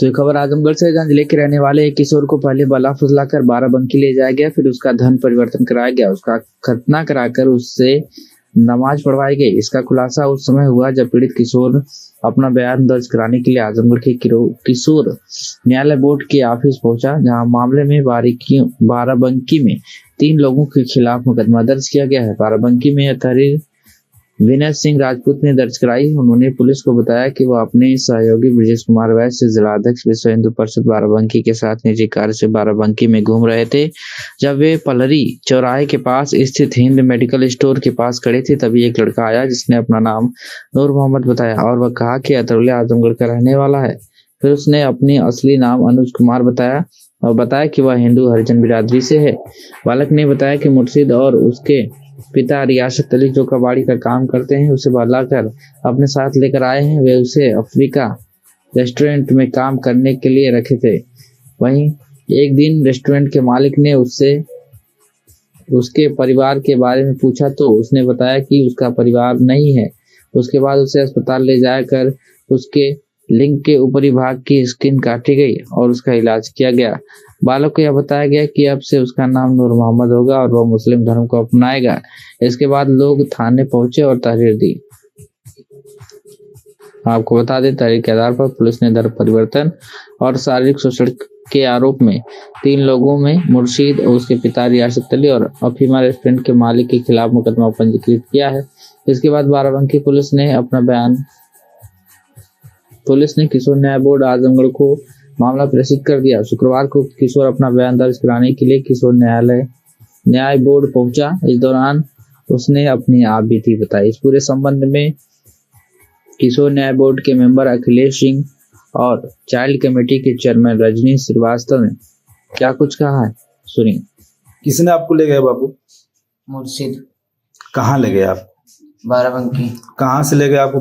तो ये खबर आजमगढ़ से, जहां जिले के रहने वाले एक किशोर को पहले बला फुसलाकर बाराबंकी ले जाया गया, फिर उसका धन परिवर्तन कराया गया, उसका खतना कराकर उससे नमाज पढ़वाई गई। इसका खुलासा उस समय हुआ जब पीड़ित किशोर अपना बयान दर्ज कराने के लिए आजमगढ़ के किशोर न्यायालय बोर्ड के ऑफिस पहुंचा, जहां मामले में बाराबंकी में 3 लोगों के खिलाफ मुकदमा दर्ज किया गया है। बाराबंकी में तहरीर विनय सिंह राजपूत ने दर्ज कराई। उन्होंने पुलिस को बताया कि वह अपने सहयोगी ब्रजेश कुमार वैश्य, जिलाध्यक्ष विश्व हिंदू परिषद बाराबंकी के साथ निजी कार्य से बाराबंकी में घूम रहे थे। जब वे पलरी चौराहे के पास स्थित हिंद मेडिकल स्टोर के पास खड़े थे, तभी एक लड़का आया जिसने अपना नाम नूर मोहम्मद बताया और वह कहा कि अतरौलिया आजमगढ़ का रहने वाला है। फिर उसने अपनी असली नाम अनुज कुमार बताया और बताया कि वह हिंदू हरिजन बिरादरी से है। बालक ने बताया कि मुर्शिद और उसके पिता रियासत अली जो कबाड़ी का काम करते हैं, उसे बुलाकर अपने साथ लेकर आए हैं। वे उसे अफ्रीका रेस्टोरेंट में काम करने के लिए रखे थे। वहीं एक दिन रेस्टोरेंट के मालिक ने उससे उसके परिवार के बारे में पूछा तो उसने बताया कि उसका परिवार नहीं है। उसके बाद उसे अस्पताल ले जाकर उसके लिंग के ऊपरी भाग की स्किन काटी गई और उसका इलाज किया गया। बालक को यह बताया गया कि अब से उसका नाम नूर मोहम्मद होगा और वह मुस्लिम धर्म को अपनाएगा। इसके बाद लोग थाने पहुंचे और तहरीर दी। आपको बता दें, तहरीर के आधार पर पुलिस ने धर्म परिवर्तन और शारीरिक शोषण के आरोप में 3 लोगों में मुर्शिद और उसके पिता रियासत अली और अफीमा रेस्टोरेंट के मालिक के खिलाफ मुकदमा पंजीकृत किया है। इसके बाद बाराबंकी पुलिस ने किशोर न्याय बोर्ड आजमगढ़ को मामला प्रेषित कर दिया। शुक्रवार को किशोर अपना बयान दर्ज कराने के लिए किशोर न्याय बोर्ड पहुंचा। इस दौरान उसने अपनी आप बीती बताई। इस पूरे संबंध में किशोर न्याय बोर्ड के मेंबर अखिलेश सिंह और चाइल्ड कमेटी के चेयरमैन रजनी श्रीवास्तव ने क्या कुछ कहा है, सुनिए। किसने आपको ले गया बाबू? मुर्शिद। कहाँ ले गए आप? बाराबंकी। कहाँ से ले गए आपको?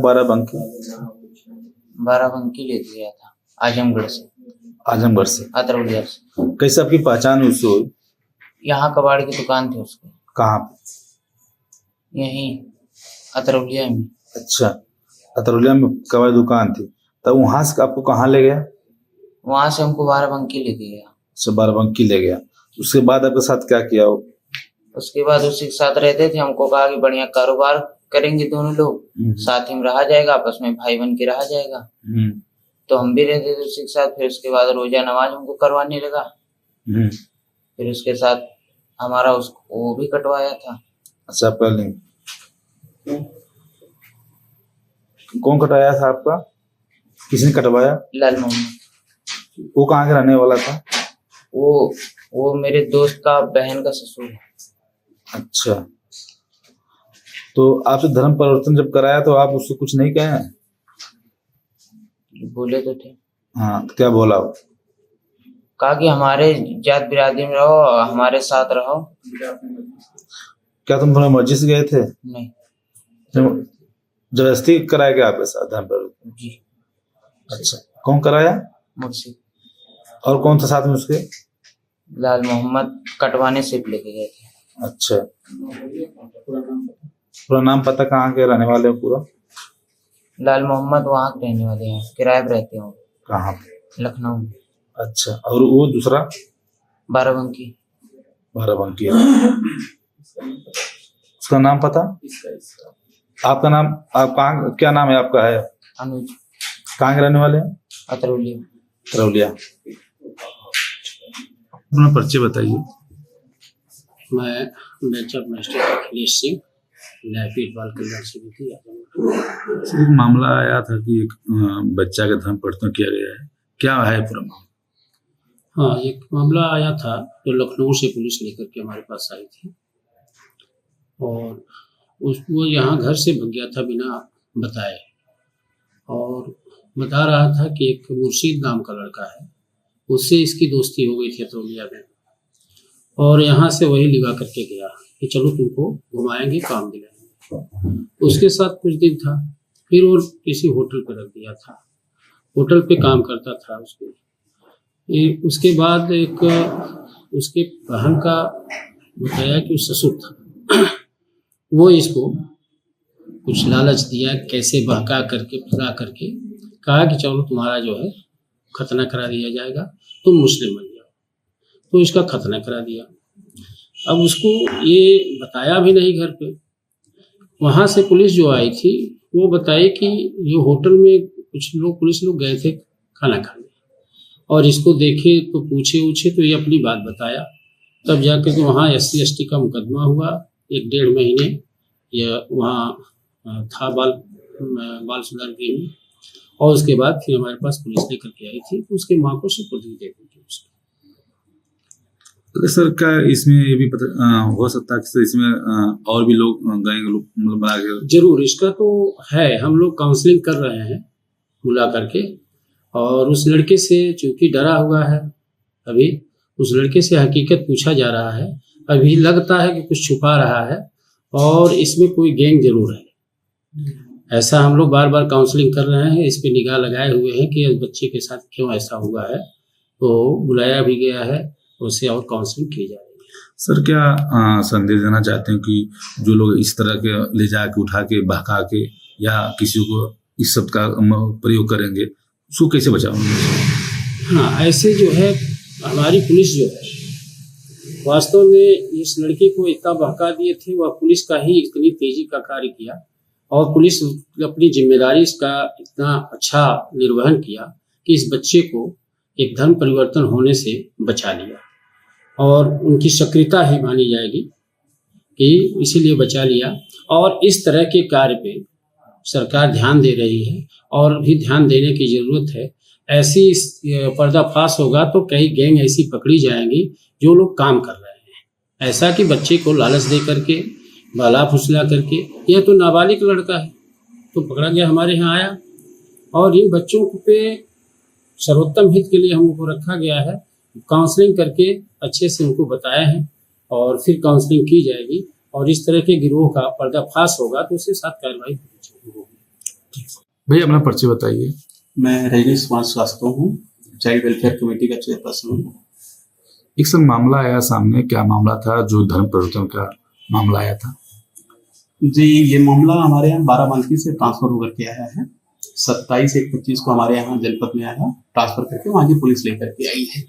बाराबंकी ले गया था, आजमगढ़ से अतरौलिया से। कैसे आपकी पहचान उससे हुई? यहाँ कबाड़ की दुकान थी उसकी। कहाँ पे? यहीं अतरौलिया में। अच्छा, अतरौलिया में कबाड़ दुकान थी, तब वहां से आपको कहाँ ले गया? वहां से हमको बाराबंकी ले गया। अच्छा, बाराबंकी ले गया। उसके बाद आपके साथ क्या किया वो? उसके बाद उसी के साथ रहते थे। हमको कहा कि बढ़िया कारोबार करेंगे दोनों लोग, साथ ही में रहा जाएगा, आपस में भाई बन के रहा जाएगा। तो हम भी रहते थे उसी के साथ। फिर उसके बाद रोजा नमाज हमको करवाने लगा। फिर उसके साथ हमारा उसको वो भी कटवाया था। अच्छा, पहले कौन कटवाया था आपका? किसने कटवाया? लाल मोहम्मद। वो कहाँ के रहने वाला था? वो मेरे दोस्त का बहन का ससुर है। अच्छा, तो आपसे धर्म परिवर्तन जब कराया तो आप उससे कुछ नहीं कहे? बोले तो थे। हाँ, तो क्या बोला वो? कहा कि हमारे जात बिरादरी में रहो, हमारे साथ रहो। क्या तुम थोड़ा मर्जी से गए थे? नहीं, जबरदस्ती कराया गया आपके साथ धर्म परिवर्तन? जी। अच्छा, कौन कराया? मुर्शिद। और कौन था साथ में उसके? लाल मोहम्मद कटवाने से लेके गए थे। अच्छा, पूरा नाम पता? कहाँ के रहने वाले हो पूरा? लाल मोहम्मद वहाँ के रहने वाले हैं, किराए पे रहते हैं। कहाँ पे? लखनऊ में। अच्छा, और वो दूसरा? बाराबंकी। उसका नाम पता? आपका नाम? आप कहाँ, क्या नाम है आपका? है अनुज। कहाँ के रहने वाले हैं? अतरौलिया। अपना परिचय बताइए। मैं bench of magistrate Akhilesh Singh, न्यायपीठ बाल कल्याण समिति। एक मामला आया था कि एक बच्चा का धर्म परिवर्तन किया गया है, क्या है पूरा मामला? हाँ, एक मामला आया था जो लखनऊ से पुलिस लेकर के हमारे पास आई थी और वो यहाँ घर से भाग गया था बिना बताए, और बता रहा था कि एक मुर्शिद नाम का लड़का है, उससे इसकी दोस्ती हो गई थी अतरौलिया में, और यहाँ से वही लिवा करके गया कि चलो तुमको घुमाएंगे, काम दिलाएंगे। उसके साथ कुछ दिन था, फिर वो किसी होटल पर रख दिया था, होटल पे काम करता था उसके बाद एक उसके बहन का बताया कि वो ससुर था, वो इसको कुछ लालच दिया, कैसे बहका करके फुला करके कहा कि चलो तुम्हारा जो है खतना करा दिया जाएगा, तुम मुस्लिम बन जाओ। तो इसका खतना करा दिया। अब उसको ये बताया भी नहीं घर पे। वहाँ से पुलिस जो आई थी वो बताई कि ये होटल में कुछ लोग, पुलिस लोग गए थे खाना खाने और इसको देखे तो पूछे तो ये अपनी बात बताया। तब जाकर के वहाँ SC/ST का मुकदमा हुआ। 1-1.5 महीने यह वहाँ था बाल सुधार गृह में, और उसके बाद फिर हमारे पास पुलिस लेकर के आई थी, तो उसके माँ को सुपुर्द दे दी थी उसको। तो सर क्या इसमें ये भी पता हो सकता है कि सर इसमें और भी लोग गैंग लोग मतलब बना के? जरूर, इसका तो है। हम लोग काउंसलिंग कर रहे हैं बुला करके, और उस लड़के से चूंकि डरा हुआ है, अभी उस लड़के से हकीकत पूछा जा रहा है। अभी लगता है कि कुछ छुपा रहा है और इसमें कोई गैंग जरूर है। ऐसा हम लोग बार बार काउंसलिंग कर रहे हैं, इस पे निगाह लगाए हुए हैं कि इस बच्चे के साथ क्यों ऐसा हुआ है। तो बुलाया भी गया है, उससे और काउंसलिंग की जा रही है। सर क्या संदेश देना चाहते हैं कि जो लोग इस तरह के ले जाके उठा के बहका के या किसी को इस सब का प्रयोग करेंगे, उसको कैसे बचाओगे? हाँ, ऐसे जो है हमारी पुलिस जो है वास्तव में इस लड़के को इतना बहका दिए थे, वह पुलिस का ही इतनी तेजी का कार्य किया और पुलिस अपनी जिम्मेदारी इसका इतना अच्छा निर्वहन किया कि इस बच्चे को एक धर्म परिवर्तन होने से बचा लिया, और उनकी सक्रियता ही मानी जाएगी कि इसीलिए बचा लिया। और इस तरह के कार्य पे सरकार ध्यान दे रही है और भी ध्यान देने की ज़रूरत है। ऐसी पर्दाफाश होगा तो कई गैंग ऐसी पकड़ी जाएंगी जो लोग काम कर रहे हैं। ऐसा कि बच्चे को लालच दे करके, बाला फुसला करके, यह तो नाबालिग लड़का है तो पकड़ा गया, हमारे यहाँ आया, और इन बच्चों पे सर्वोत्तम हित के लिए हम लोग को रखा गया है। काउंसलिंग करके अच्छे से उनको बताया है और फिर काउंसलिंग की जाएगी, और इस तरह के गिरोह का पर्दाफाश होगा तो उसके साथ कार्रवाई होगी। भैया अपना पर्ची बताइए। मैं रजनीश कुमार श्रीवास्तव हूँ, चाइल्ड वेलफेयर कमेटी का चेयरपर्सन हूँ। एक सर मामला आया सामने, क्या मामला था जो धर्म परिवर्तन का मामला आया था? जी, ये मामला हमारे यहाँ बाराबंकी से ट्रांसफर होकर के आया है। 27/1/25 को हमारे यहाँ जनपद में आया, ट्रांसफर करके वहाँ की पुलिस लेकर के आई है।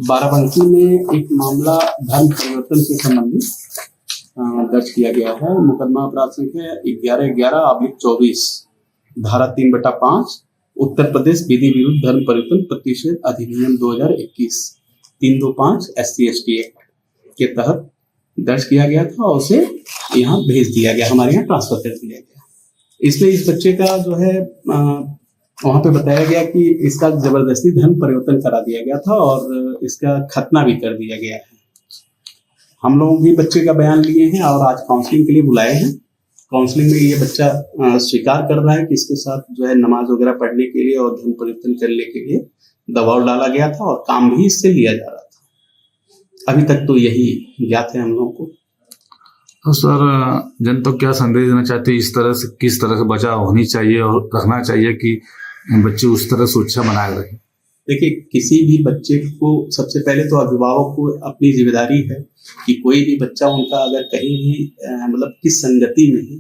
बाराबंकी में एक मामला धर्म परिवर्तन से संबंधित दर्ज किया गया है। मुकदमा अपराध संख्या 11/11/24, धारा 3/5 उत्तर प्रदेश विधि विरुद्ध धर्म परिवर्तन प्रतिषेध अधिनियम 2021 325 SC/ST एक्ट के तहत दर्ज किया गया था और उसे यहाँ भेज दिया गया, हमारे यहाँ ट्रांसफर कर दिया गया। इसमें इस बच्चे का जो है वहाँ पे बताया गया कि इसका जबरदस्ती धर्म परिवर्तन करा दिया गया था और इसका खतना भी कर दिया गया है। हम लोग भी बच्चे का बयान लिए हैं और आज काउंसलिंग के लिए बुलाए हैं। काउंसलिंग में ये बच्चा स्वीकार कर रहा है कि इसके साथ जो है नमाज वगैरह पढ़ने के लिए और धर्म परिवर्तन करने के लिए दबाव डाला गया था और काम भी इससे लिया जा रहा था। अभी तक तो यही ज्ञात है हम लोगों को। तो सर जनता को क्या संदेश देना चाहते हैं, इस तरह से किस तरह से बचाव होनी चाहिए और रखना चाहिए कि बच्चे उस तरह सुरक्षा बनाए रहे? देखिए, किसी भी बच्चे को सबसे पहले तो अभिभावक को अपनी जिम्मेदारी है कि कोई भी बच्चा उनका अगर कहीं भी मतलब किस संगति में है,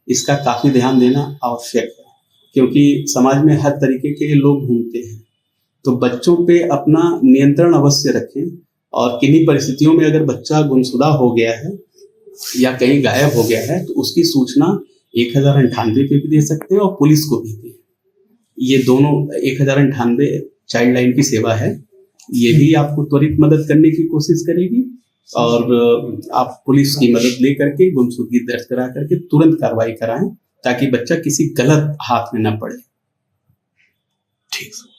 इसका काफी ध्यान देना आवश्यक है, क्योंकि समाज में हर तरीके के लोग घूमते हैं। तो बच्चों पे अपना नियंत्रण अवश्य रखें और किन्हीं परिस्थितियों में अगर बच्चा गुमशुदा हो गया है या कहीं गायब हो गया है तो उसकी सूचना 1098 पे भी दे सकते हैं और पुलिस को भी दें। ये दोनों 1098 चाइल्ड लाइन की सेवा है, ये भी आपको त्वरित मदद करने की कोशिश करेगी और आप पुलिस की मदद ले करके गुमशुदगी दर्ज करा करके तुरंत कार्रवाई कराएं ताकि बच्चा किसी गलत हाथ में न पड़े। ठीक है।